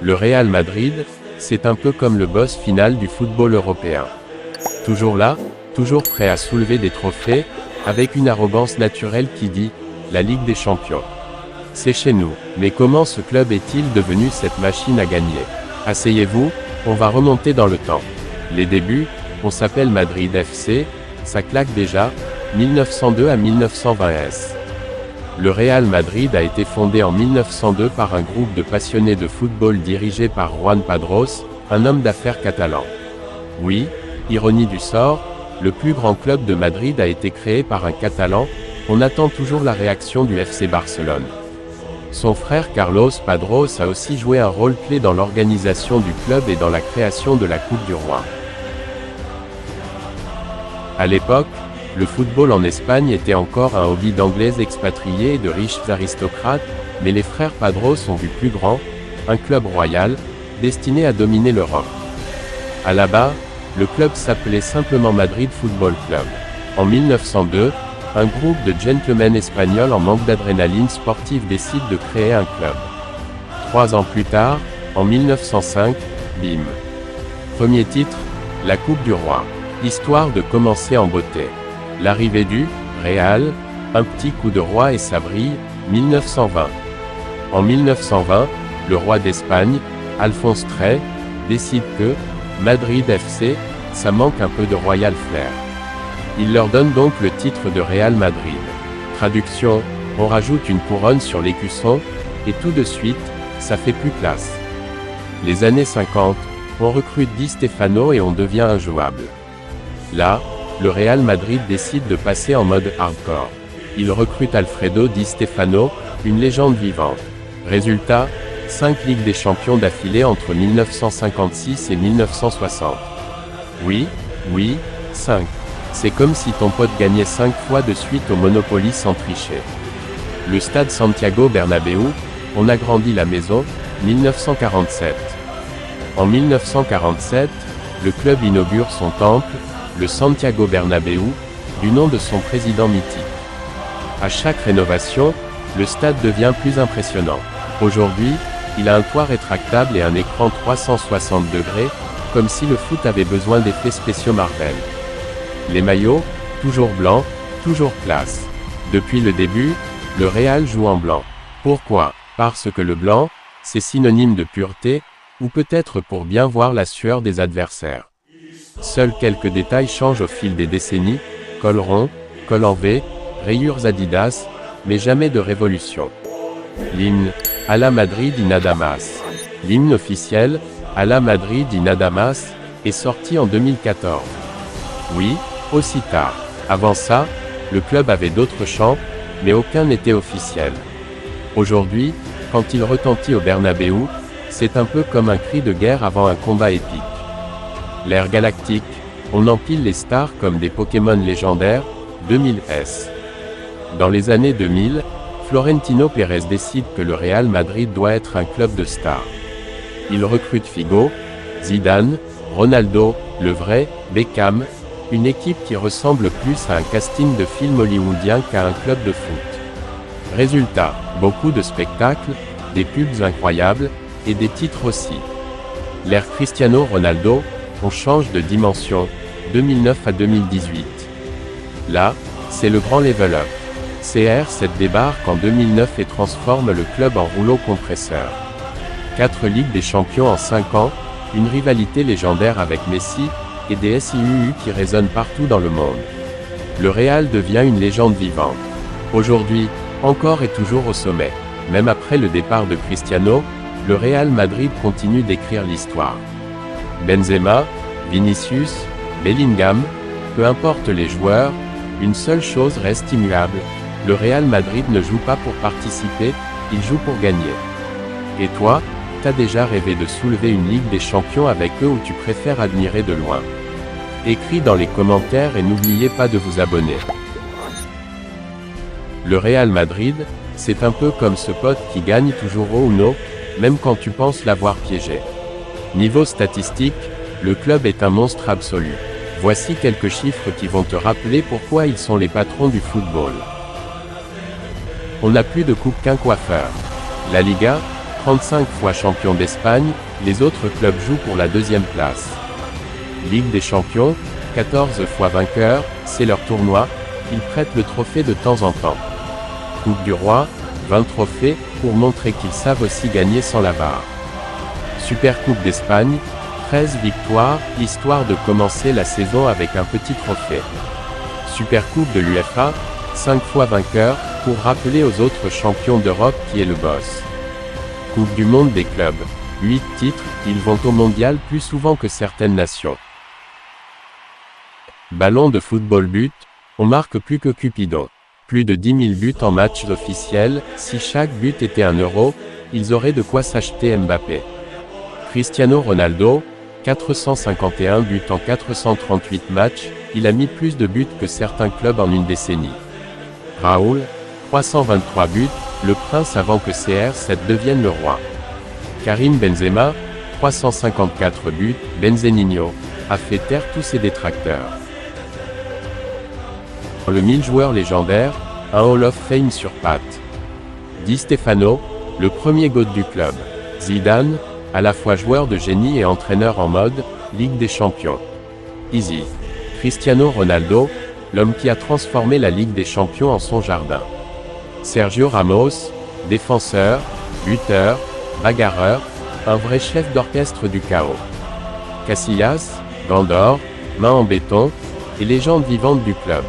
Le Real Madrid, c'est un peu comme le boss final du football européen. Toujours là, toujours prêt à soulever des trophées, avec une arrogance naturelle qui dit « la Ligue des Champions ». C'est chez nous. Mais comment ce club est-il devenu cette machine à gagner? Asseyez-vous, on va remonter dans le temps. Les débuts, on s'appelle Madrid FC, ça claque déjà, 1902 à 1920 s. Le Real Madrid a été fondé en 1902 par un groupe de passionnés de football dirigé par Juan Padros, un homme d'affaires catalan. Oui, ironie du sort, le plus grand club de Madrid a été créé par un Catalan, on attend toujours la réaction du FC Barcelone. Son frère Carlos Padros a aussi joué un rôle clé dans l'organisation du club et dans la création de la Coupe du Roi. À l'époque, le football en Espagne était encore un hobby d'anglais expatriés et de riches aristocrates, mais les frères Padros ont vu plus grand, un club royal, destiné à dominer l'Europe. À la base, le club s'appelait simplement Madrid Football Club. En 1902, un groupe de gentlemen espagnols en manque d'adrénaline sportive décide de créer un club. 3 ans plus tard, en 1905, bim. Premier titre, la Coupe du Roi. Histoire de commencer en beauté. L'arrivée du Real, un petit coup de roi et ça brille, 1920. En 1920, le roi d'Espagne, Alphonse XIII, décide que Madrid FC, ça manque un peu de royal flair. Il leur donne donc le titre de Real Madrid. Traduction, on rajoute une couronne sur l'écusson, et tout de suite, ça fait plus classe. Les années 50, on recrute Di Stefano et on devient injouable. Là, le Real Madrid décide de passer en mode hardcore. Il recrute Alfredo Di Stefano, une légende vivante. Résultat, 5 Ligues des Champions d'affilée entre 1956 et 1960. Oui, 5. C'est comme si ton pote gagnait 5 fois de suite au Monopoly sans tricher. Le stade Santiago Bernabéu, on agrandit la maison, 1947. En 1947, le club inaugure son temple, le Santiago Bernabéu, du nom de son président mythique. À chaque rénovation, le stade devient plus impressionnant. Aujourd'hui, il a un toit rétractable et un écran 360 degrés, comme si le foot avait besoin d'effets spéciaux Marvel. Les maillots, toujours blancs, toujours classe. Depuis le début, le Real joue en blanc. Pourquoi? Parce que le blanc, c'est synonyme de pureté, ou peut-être pour bien voir la sueur des adversaires. Seuls quelques détails changent au fil des décennies, col rond, col en V, rayures Adidas, mais jamais de révolution. L'hymne, à la Madrid y nada más. L'hymne officiel, à la Madrid y nada más, est sorti en 2014. Oui, aussi tard. Avant ça, le club avait d'autres chants, mais aucun n'était officiel. Aujourd'hui, quand il retentit au Bernabéu, c'est un peu comme un cri de guerre avant un combat épique. L'ère galactique, on empile les stars comme des Pokémon légendaires, 2000 s. Dans les années 2000, Florentino Pérez décide que le Real Madrid doit être un club de stars. Il recrute Figo, Zidane, Ronaldo, le vrai, Beckham, une équipe qui ressemble plus à un casting de film hollywoodien qu'à un club de foot. Résultat, beaucoup de spectacles, des pubs incroyables, et des titres aussi. L'ère Cristiano Ronaldo, on change de dimension, 2009 à 2018. Là, c'est le grand level up. CR7 débarque en 2009 et transforme le club en rouleau compresseur. 4 Ligues des Champions en 5 ans, une rivalité légendaire avec Messi, et des SIUU qui résonnent partout dans le monde. Le Real devient une légende vivante. Aujourd'hui, encore et toujours au sommet. Même après le départ de Cristiano, le Real Madrid continue d'écrire l'histoire. Benzema, Vinicius, Bellingham, peu importe les joueurs, une seule chose reste immuable, le Real Madrid ne joue pas pour participer, il joue pour gagner. Et toi, t'as déjà rêvé de soulever une Ligue des Champions avec eux ou tu préfères admirer de loin? Écris dans les commentaires et n'oubliez pas de vous abonner. Le Real Madrid, c'est un peu comme ce pote qui gagne toujours au Uno, même quand tu penses l'avoir piégé. Niveau statistique, le club est un monstre absolu. Voici quelques chiffres qui vont te rappeler pourquoi ils sont les patrons du football. On n'a plus de coupe qu'un coiffeur. La Liga, 35 fois champion d'Espagne, les autres clubs jouent pour la deuxième place. Ligue des champions, 14 fois vainqueurs, c'est leur tournoi, ils prêtent le trophée de temps en temps. Coupe du Roi, 20 trophées, pour montrer qu'ils savent aussi gagner sans la barre. Supercoupe d'Espagne, 13 victoires, histoire de commencer la saison avec un petit trophée. Supercoupe de l'UEFA, 5 fois vainqueur, pour rappeler aux autres champions d'Europe qui est le boss. Coupe du monde des clubs, 8 titres, ils vont au mondial plus souvent que certaines nations. Ballon de football but, on marque plus que Cupidon. Plus de 10 000 buts en matchs officiels, si chaque but était un euro, ils auraient de quoi s'acheter Mbappé. Cristiano Ronaldo, 451 buts en 438 matchs, il a mis plus de buts que certains clubs en une décennie. Raoul, 323 buts, le prince avant que CR7 devienne le roi. Karim Benzema, 354 buts, Benzeninho, a fait taire tous ses détracteurs. Le 1000 joueurs légendaires, un Hall of Fame sur pattes. Di Stefano, le premier GOAT du club. Zidane, à la fois joueur de génie et entraîneur en mode, Ligue des Champions. Easy. Cristiano Ronaldo, l'homme qui a transformé la Ligue des Champions en son jardin. Sergio Ramos, défenseur, buteur, bagarreur, un vrai chef d'orchestre du chaos. Casillas, gant d'or, main en béton, et légende vivante du club.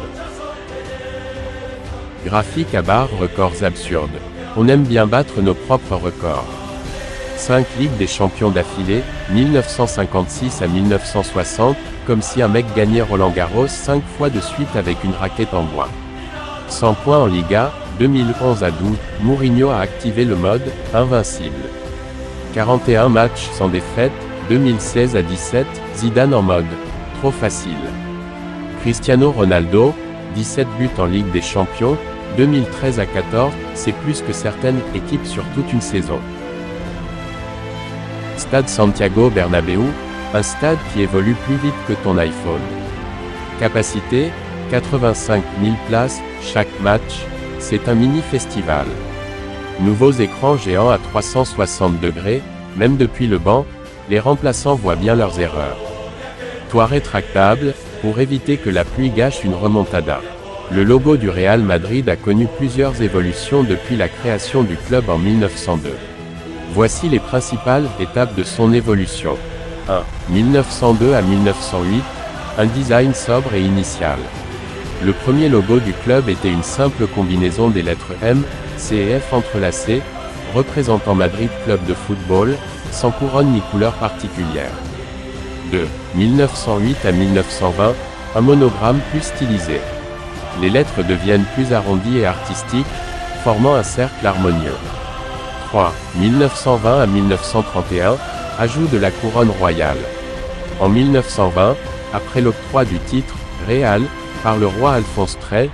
Graphique à barre, records absurdes. On aime bien battre nos propres records. 5 Ligues des champions d'affilée, 1956 à 1960, comme si un mec gagnait Roland Garros 5 fois de suite avec une raquette en bois. 100 points en Liga, 2011 à 12, Mourinho a activé le mode « Invincible ». 41 matchs sans défaite, 2016 à 17, Zidane en mode « Trop facile ». Cristiano Ronaldo, 17 buts en Ligue des champions, 2013 à 14, c'est plus que certaines équipes sur toute une saison. Stade Santiago Bernabéu, un stade qui évolue plus vite que ton iPhone. Capacité, 85 000 places, chaque match, c'est un mini-festival. Nouveaux écrans géants à 360 degrés, même depuis le banc, les remplaçants voient bien leurs erreurs. Toit rétractable, pour éviter que la pluie gâche une remontada. Le logo du Real Madrid a connu plusieurs évolutions depuis la création du club en 1902. Voici les principales étapes de son évolution. 1. 1902 à 1908, un design sobre et initial. Le premier logo du club était une simple combinaison des lettres M, C et F entrelacées, représentant Madrid Club de football, sans couronne ni couleur particulière. 2. 1908 à 1920, un monogramme plus stylisé. Les lettres deviennent plus arrondies et artistiques, formant un cercle harmonieux. 3. 1920 à 1931, ajout de la couronne royale. En 1920, après l'octroi du titre « Real » par le roi Alphonse XIII,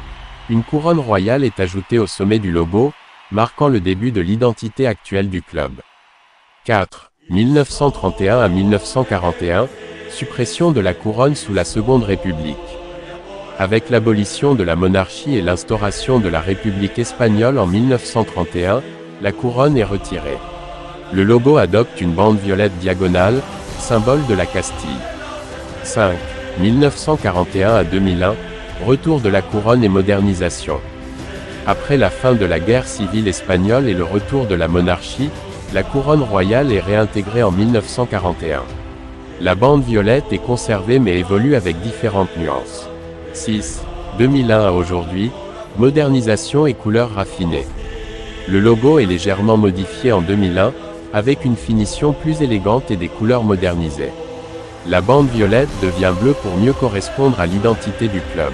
une couronne royale est ajoutée au sommet du logo, marquant le début de l'identité actuelle du club. 4. 1931 à 1941, suppression de la couronne sous la Seconde République. Avec l'abolition de la monarchie et l'instauration de la République espagnole en 1931, la couronne est retirée. Le logo adopte une bande violette diagonale, symbole de la Castille. 5. 1941 à 2001, retour de la couronne et modernisation. Après la fin de la guerre civile espagnole et le retour de la monarchie, la couronne royale est réintégrée en 1941. La bande violette est conservée mais évolue avec différentes nuances. 6. 2001 à aujourd'hui, modernisation et couleurs raffinées. Le logo est légèrement modifié en 2001, avec une finition plus élégante et des couleurs modernisées. La bande violette devient bleue pour mieux correspondre à l'identité du club.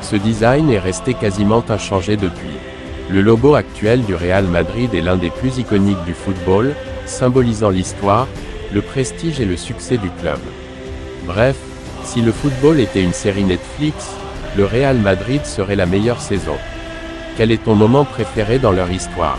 Ce design est resté quasiment inchangé depuis. Le logo actuel du Real Madrid est l'un des plus iconiques du football, symbolisant l'histoire, le prestige et le succès du club. Bref, si le football était une série Netflix, le Real Madrid serait la meilleure saison. Quel est ton moment préféré dans leur histoire ?